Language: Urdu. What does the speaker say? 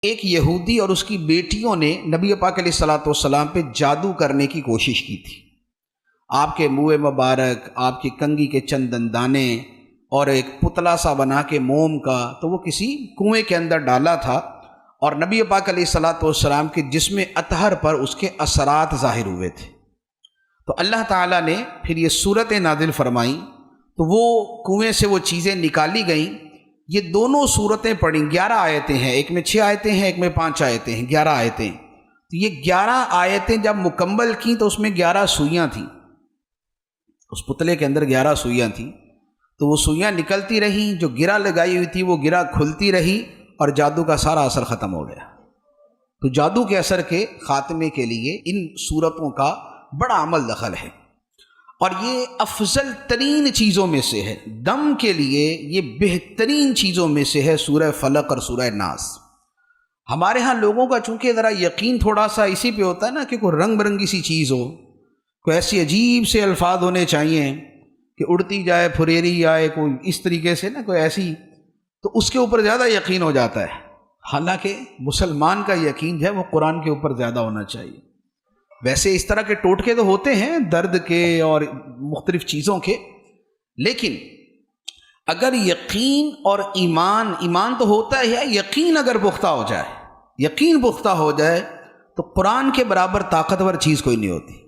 ایک یہودی اور اس کی بیٹیوں نے نبی پاک علیہ الصلوۃ والسلام پہ جادو کرنے کی کوشش کی تھی۔ آپ کے منہ مبارک، آپ کی کنگھی کے چند دندانے اور ایک پتلا سا بنا کے موم کا، تو وہ کسی کنویں کے اندر ڈالا تھا اور نبی پاک علیہ الصلوۃ والسلام کے جسم اطہر پر اس کے اثرات ظاہر ہوئے تھے۔ تو اللہ تعالیٰ نے پھر یہ صورت نازل فرمائیں، تو وہ کنویں سے وہ چیزیں نکالی گئیں۔ یہ دونوں صورتیں پڑھیں، 11 آیتیں ہیں، ایک میں 6 آیتیں ہیں، ایک میں 5 آیتیں ہیں، 11 آیتیں۔ تو یہ 11 آیتیں جب مکمل کیں تو اس میں 11 سوئیاں تھیں، اس پتلے کے اندر 11 سوئیاں تھیں۔ تو وہ سوئیاں نکلتی رہیں، جو گرہ لگائی ہوئی تھی وہ گرہ کھلتی رہی اور جادو کا سارا اثر ختم ہو گیا۔ تو جادو کے اثر کے خاتمے کے لیے ان صورتوں کا بڑا عمل دخل ہے، اور یہ افضل ترین چیزوں میں سے ہے۔ دم کے لیے یہ بہترین چیزوں میں سے ہے سورہ فلق اور سورہ ناس۔ ہمارے ہاں لوگوں کا چونکہ ذرا یقین تھوڑا سا اسی پہ ہوتا ہے نا کہ کوئی رنگ برنگی سی چیز ہو، کوئی ایسی عجیب سے الفاظ ہونے چاہیے کہ اڑتی جائے، پھریری آئے، کوئی اس طریقے سے نا، کوئی ایسی، تو اس کے اوپر زیادہ یقین ہو جاتا ہے۔ حالانکہ مسلمان کا یقین جو ہے وہ قرآن کے اوپر زیادہ ہونا چاہیے۔ ویسے اس طرح کے ٹوٹکے تو ہوتے ہیں درد کے اور مختلف چیزوں کے، لیکن اگر یقین اور ایمان تو ہوتا ہے، یقین اگر پختہ ہو جائے، یقین پختہ ہو جائے، تو قرآن کے برابر طاقتور چیز کوئی نہیں ہوتی۔